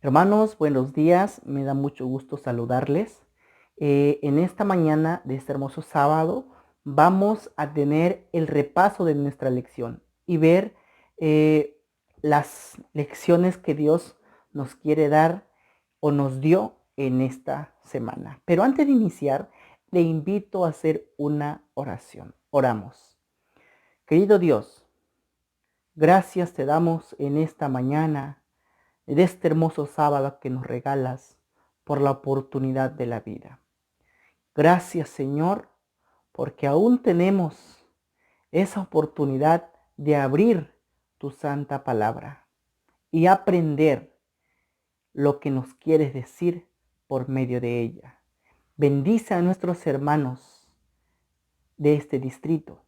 Hermanos, buenos días. Me da mucho gusto saludarles. En esta mañana de este hermoso sábado vamos a tener el repaso de nuestra lección y ver eh, las lecciones que Dios nos quiere dar o nos dio en esta semana. Pero antes de iniciar, le invito a hacer una oración. Oramos. Querido Dios, gracias te damos en esta mañana de este hermoso sábado que nos regalas por la oportunidad de la vida. Gracias, Señor, porque aún tenemos esa oportunidad de abrir tu santa palabra y aprender lo que nos quieres decir por medio de ella. Bendice a nuestros hermanos de este distrito,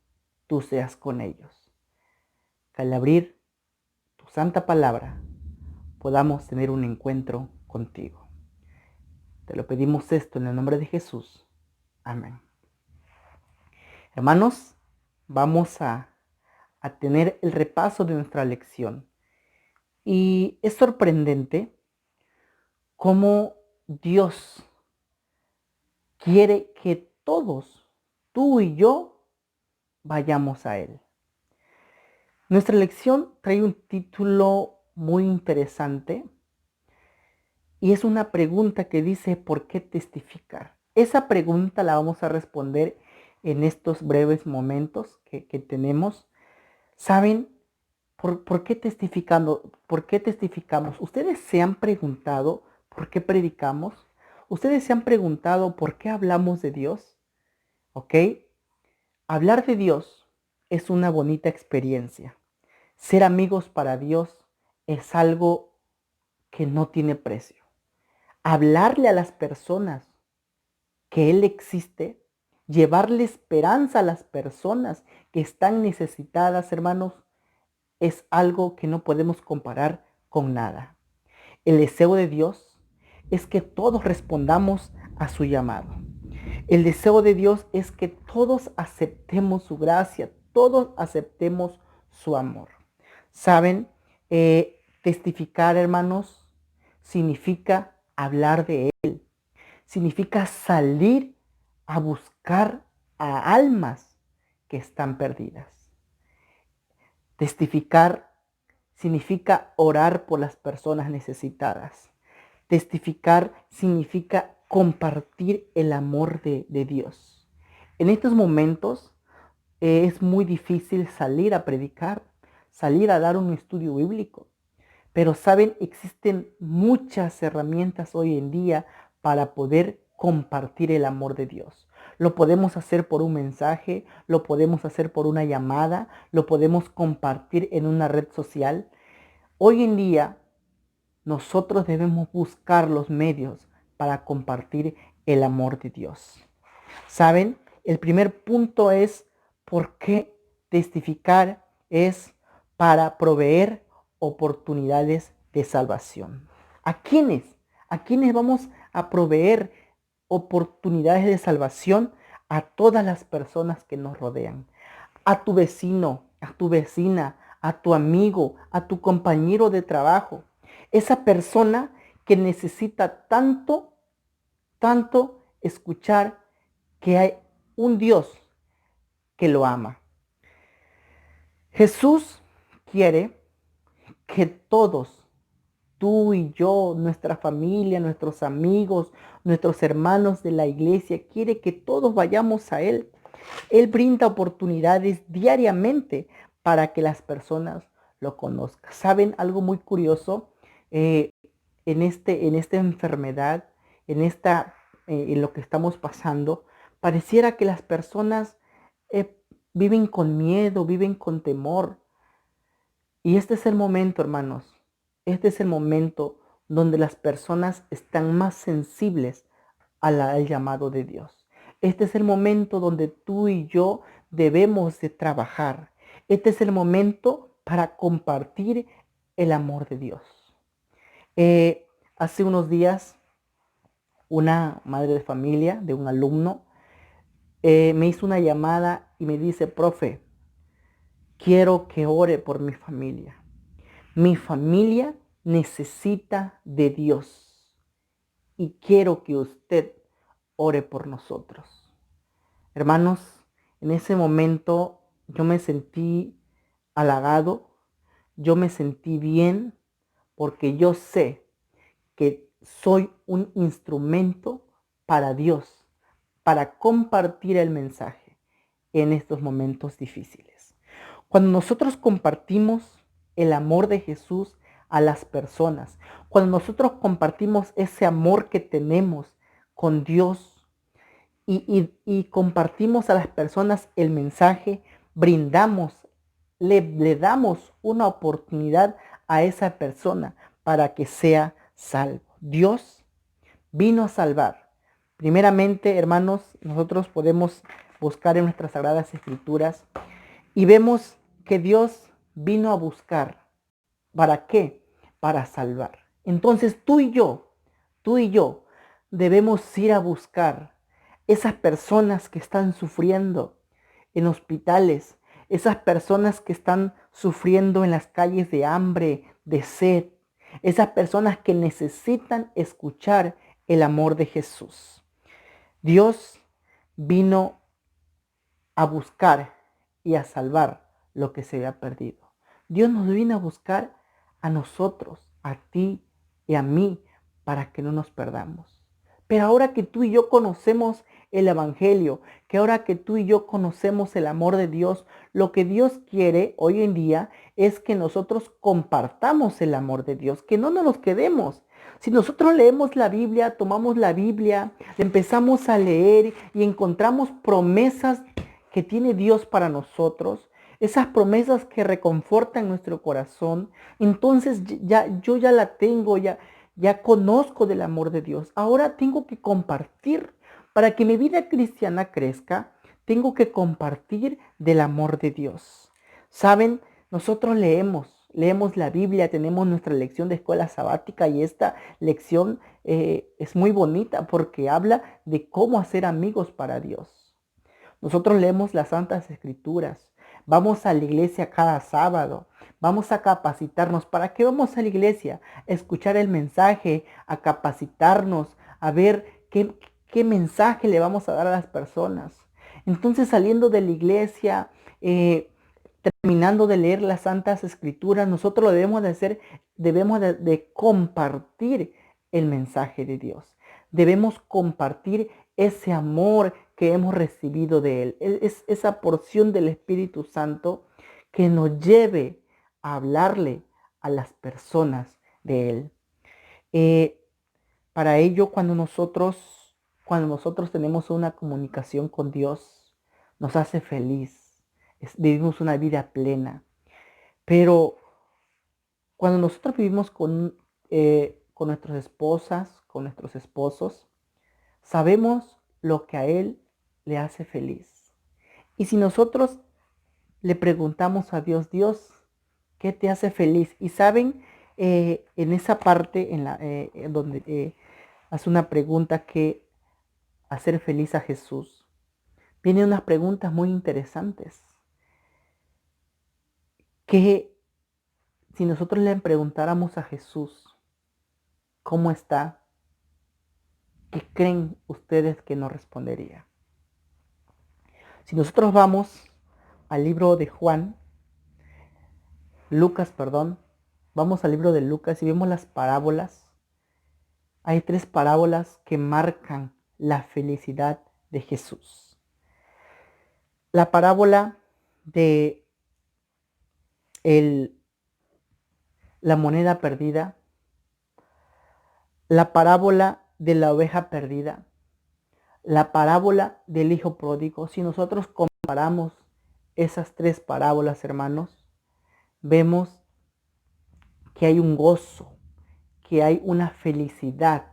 tú seas con ellos. Que al abrir tu santa palabra podamos tener un encuentro contigo. Te lo pedimos esto en el nombre de Jesús. Amén. Hermanos, vamos a tener el repaso de nuestra lección. Y es sorprendente cómo Dios quiere que todos, tú y yo, vayamos a Él. Nuestra lección trae un título muy interesante y es una pregunta que dice: ¿por qué testificar? Esa pregunta la vamos a responder en estos breves momentos que tenemos. ¿Saben por qué testificando? ¿Por qué testificamos? ¿Ustedes se han preguntado por qué predicamos? ¿Ustedes se han preguntado por qué hablamos de Dios? ¿Ok? Hablar de Dios es una bonita experiencia. Ser amigos para Dios es algo que no tiene precio. Hablarle a las personas que Él existe, llevarle esperanza a las personas que están necesitadas, hermanos, es algo que no podemos comparar con nada. El deseo de Dios es que todos respondamos a su llamado. El deseo de Dios es que todos aceptemos su gracia, todos aceptemos su amor. ¿Saben? Testificar, hermanos, significa hablar de Él. Significa salir a buscar a almas que están perdidas. Testificar significa orar por las personas necesitadas. Testificar significa compartir el amor de Dios. En estos momentos es muy difícil salir a predicar, salir a dar un estudio bíblico. Pero saben, existen muchas herramientas hoy en día para poder compartir el amor de Dios. Lo podemos hacer por un mensaje, lo podemos hacer por una llamada, lo podemos compartir en una red social. Hoy en día nosotros debemos buscar los medios para compartir el amor de Dios. ¿Saben? El primer punto es por qué testificar es para proveer oportunidades de salvación. ¿A quiénes? ¿A quiénes vamos a proveer oportunidades de salvación? A todas las personas que nos rodean. A tu vecino, a tu vecina, a tu amigo, a tu compañero de trabajo. Esa persona que necesita tanto escuchar que hay un Dios que lo ama. Jesús quiere que todos, tú y yo, nuestra familia, nuestros amigos, nuestros hermanos de la iglesia, quiere que todos vayamos a Él. Él brinda oportunidades diariamente para que las personas lo conozcan. ¿Saben algo muy curioso? Eh, en esta enfermedad, en lo que estamos pasando, pareciera que las personas eh, viven con miedo, viven con temor. Y este es el momento, hermanos. Este es el momento donde las personas están más sensibles al llamado de Dios. Este es el momento donde tú y yo debemos de trabajar. Este es el momento para compartir el amor de Dios. Hace unos días, una madre de familia de un alumno me hizo una llamada y me dice: profe, quiero que ore por mi familia. Mi familia necesita de Dios y quiero que usted ore por nosotros. Hermanos, en ese momento yo me sentí halagado, yo me sentí bien porque yo sé que soy un instrumento para Dios, para compartir el mensaje en estos momentos difíciles. Cuando nosotros compartimos el amor de Jesús a las personas, cuando nosotros compartimos ese amor que tenemos con Dios y compartimos a las personas el mensaje, brindamos, le damos una oportunidad a esa persona para que sea salvo. Dios vino a salvar. Primeramente, hermanos, nosotros podemos buscar en nuestras sagradas escrituras y vemos que Dios vino a buscar. ¿Para qué? Para salvar. Entonces tú y yo debemos ir a buscar esas personas que están sufriendo en hospitales, esas personas que están sufriendo en las calles de hambre, de sed, esas personas que necesitan escuchar el amor de Jesús. Dios vino a buscar y a salvar lo que se había perdido. Dios nos vino a buscar a nosotros, a ti y a mí, para que no nos perdamos. Pero ahora que tú y yo conocemos el Evangelio, que ahora que tú y yo conocemos el amor de Dios, lo que Dios quiere hoy en día es que nosotros compartamos el amor de Dios, que no nos quedemos. Si nosotros leemos la Biblia, tomamos la Biblia, empezamos a leer y encontramos promesas que tiene Dios para nosotros, esas promesas que reconfortan nuestro corazón, entonces yo ya la tengo, ya conozco del amor de Dios. Ahora tengo que compartir. Para que mi vida cristiana crezca, tengo que compartir del amor de Dios. Saben, nosotros leemos la Biblia, tenemos nuestra lección de escuela sabática y esta lección es muy bonita porque habla de cómo hacer amigos para Dios. Nosotros leemos las Santas Escrituras, vamos a la iglesia cada sábado, vamos a capacitarnos. ¿Para qué vamos a la iglesia? A escuchar el mensaje, a capacitarnos, a ver qué mensaje le vamos a dar a las personas. Entonces, saliendo de la iglesia, terminando de leer las Santas Escrituras, nosotros lo debemos de hacer, debemos de compartir el mensaje de Dios. Debemos compartir ese amor que hemos recibido de Él. Es esa porción del Espíritu Santo que nos lleve a hablarle a las personas de Él. Para ello, cuando nosotros tenemos una comunicación con Dios, nos hace feliz. Vivimos una vida plena. Pero cuando nosotros vivimos con nuestras esposas, con nuestros esposos, sabemos lo que a Él le hace feliz. Y si nosotros le preguntamos a Dios, Dios, ¿qué te hace feliz? Y saben, en esa parte donde hace una pregunta que hacer feliz a Jesús, vienen unas preguntas muy interesantes. Que si nosotros le preguntáramos a Jesús, ¿cómo está? ¿Qué creen ustedes que nos respondería? Si nosotros vamos al libro de vamos al libro de Lucas y vemos las parábolas. Hay 3 parábolas que marcan la felicidad de Jesús. La parábola de la moneda perdida, la parábola de la oveja perdida, la parábola del hijo pródigo. Si nosotros comparamos esas 3 parábolas, hermanos, vemos que hay un gozo, que hay una felicidad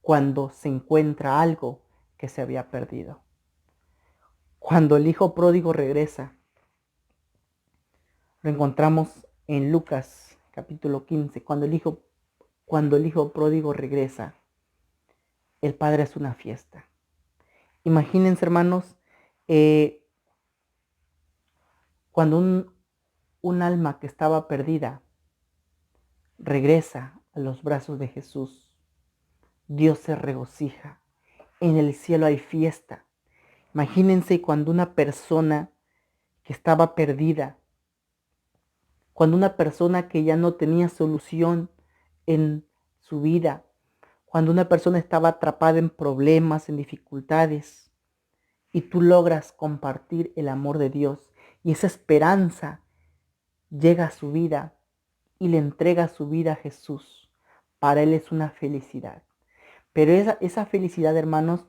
cuando se encuentra algo que se había perdido. Cuando el hijo pródigo regresa, lo encontramos en Lucas capítulo 15, cuando el hijo pródigo regresa, el padre hace una fiesta. Imagínense, hermanos, cuando un alma que estaba perdida regresa a los brazos de Jesús. Dios se regocija. En el cielo hay fiesta. Imagínense cuando una persona que estaba perdida, cuando una persona que ya no tenía solución en su vida, cuando una persona estaba atrapada en problemas, en dificultades, y tú logras compartir el amor de Dios y esa esperanza llega a su vida y le entrega su vida a Jesús. Para él es una felicidad. Pero esa felicidad, hermanos,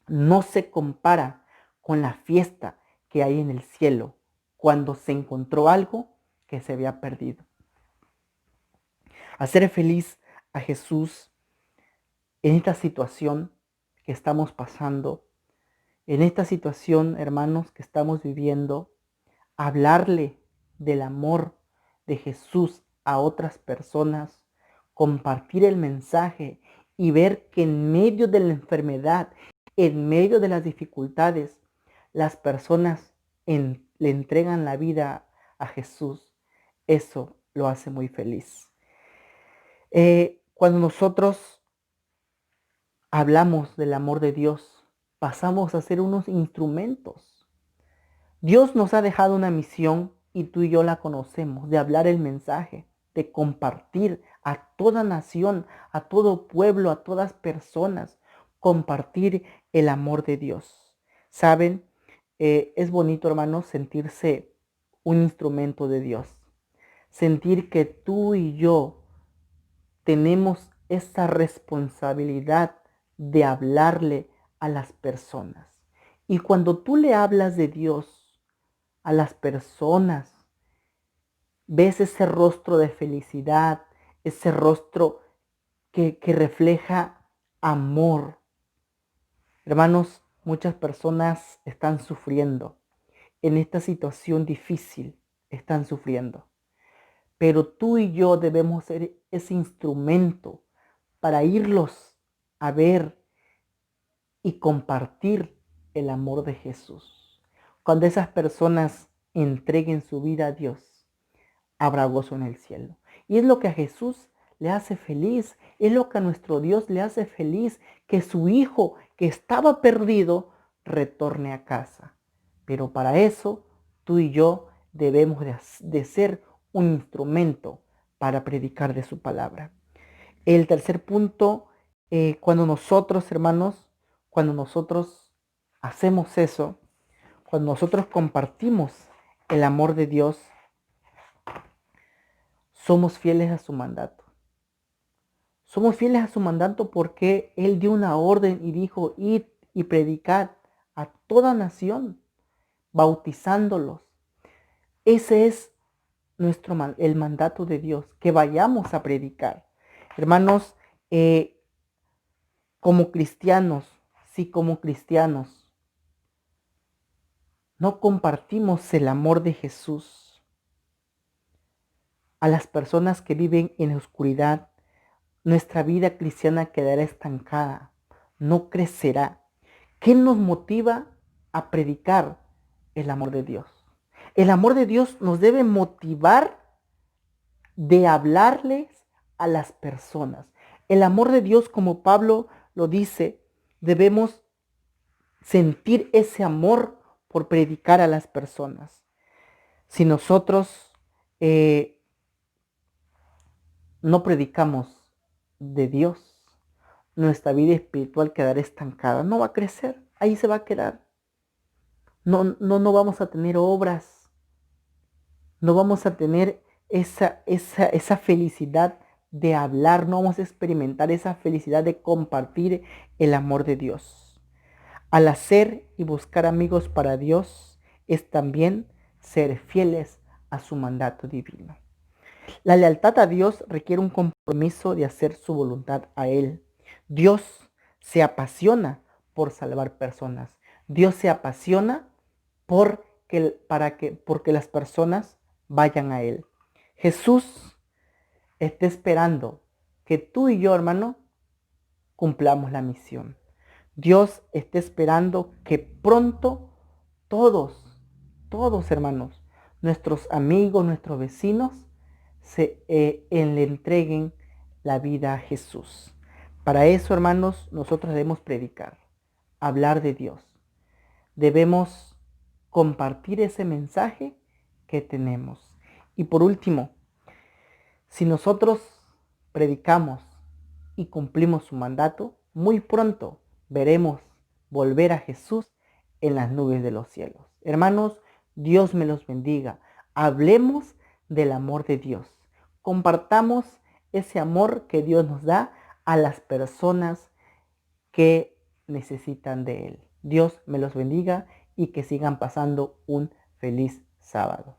no se compara con la fiesta que hay en el cielo cuando se encontró algo que se había perdido. Hacer feliz a Jesús en esta situación que estamos pasando, en esta situación, hermanos, que estamos viviendo, hablarle del amor de Jesús a otras personas, compartir el mensaje y ver que en medio de la enfermedad, en medio de las dificultades, las personas le entregan la vida a Jesús, eso lo hace muy feliz. Cuando nosotros hablamos del amor de Dios, pasamos a ser unos instrumentos. Dios nos ha dejado una misión y tú y yo la conocemos, de hablar el mensaje, de compartir a toda nación, a todo pueblo, a todas personas, compartir el amor de Dios. ¿Saben? Es bonito, hermanos, sentirse un instrumento de Dios. Sentir que tú y yo tenemos esa responsabilidad de hablarle a las personas. Y cuando tú le hablas de Dios a las personas, ves ese rostro de felicidad, ese rostro que refleja amor. Hermanos, muchas personas están sufriendo. En esta situación difícil están sufriendo. Pero tú y yo debemos ser ese instrumento para irlos a ver y compartir el amor de Jesús. Cuando esas personas entreguen su vida a Dios, habrá gozo en el cielo. Y es lo que a Jesús le hace feliz, es lo que a nuestro Dios le hace feliz, que su hijo que estaba perdido retorne a casa. Pero para eso tú y yo debemos de ser un instrumento para predicar de su palabra. El tercer punto, cuando nosotros, hermanos, cuando nosotros hacemos eso, cuando nosotros compartimos el amor de Dios, somos fieles a su mandato. Somos fieles a su mandato porque Él dio una orden y dijo, id y predicad a toda nación, bautizándolos. Ese es el mandato de Dios, que vayamos a predicar. Hermanos, como cristianos, sí, como cristianos, no compartimos el amor de Jesús a las personas que viven en oscuridad, nuestra vida cristiana quedará estancada, no crecerá. ¿Qué nos motiva a predicar? El amor de Dios. El amor de Dios nos debe motivar de hablarles a las personas. El amor de Dios, como Pablo lo dice, debemos sentir ese amor por predicar a las personas. Si nosotros no predicamos de Dios, nuestra vida espiritual quedará estancada, no va a crecer, ahí se va a quedar. No vamos a tener obras, no vamos a tener esa felicidad de hablar, no vamos a experimentar esa felicidad de compartir el amor de Dios. Al hacer y buscar amigos para Dios es también ser fieles a su mandato divino. La lealtad a Dios requiere un compromiso de hacer su voluntad a Él. Dios se apasiona por salvar personas. Dios se apasiona porque las personas vayan a Él. Jesús está esperando que tú y yo, hermano, cumplamos la misión. Dios está esperando que pronto todos, hermanos, nuestros amigos, nuestros vecinos, le entreguen la vida a Jesús. Para eso, hermanos, nosotros debemos predicar, hablar de Dios. Debemos compartir ese mensaje que tenemos. Y por último, si nosotros predicamos y cumplimos su mandato, muy pronto veremos volver a Jesús en las nubes de los cielos. Hermanos, Dios me los bendiga. Hablemos del amor de Dios. Compartamos ese amor que Dios nos da a las personas que necesitan de Él. Dios me los bendiga y que sigan pasando un feliz sábado.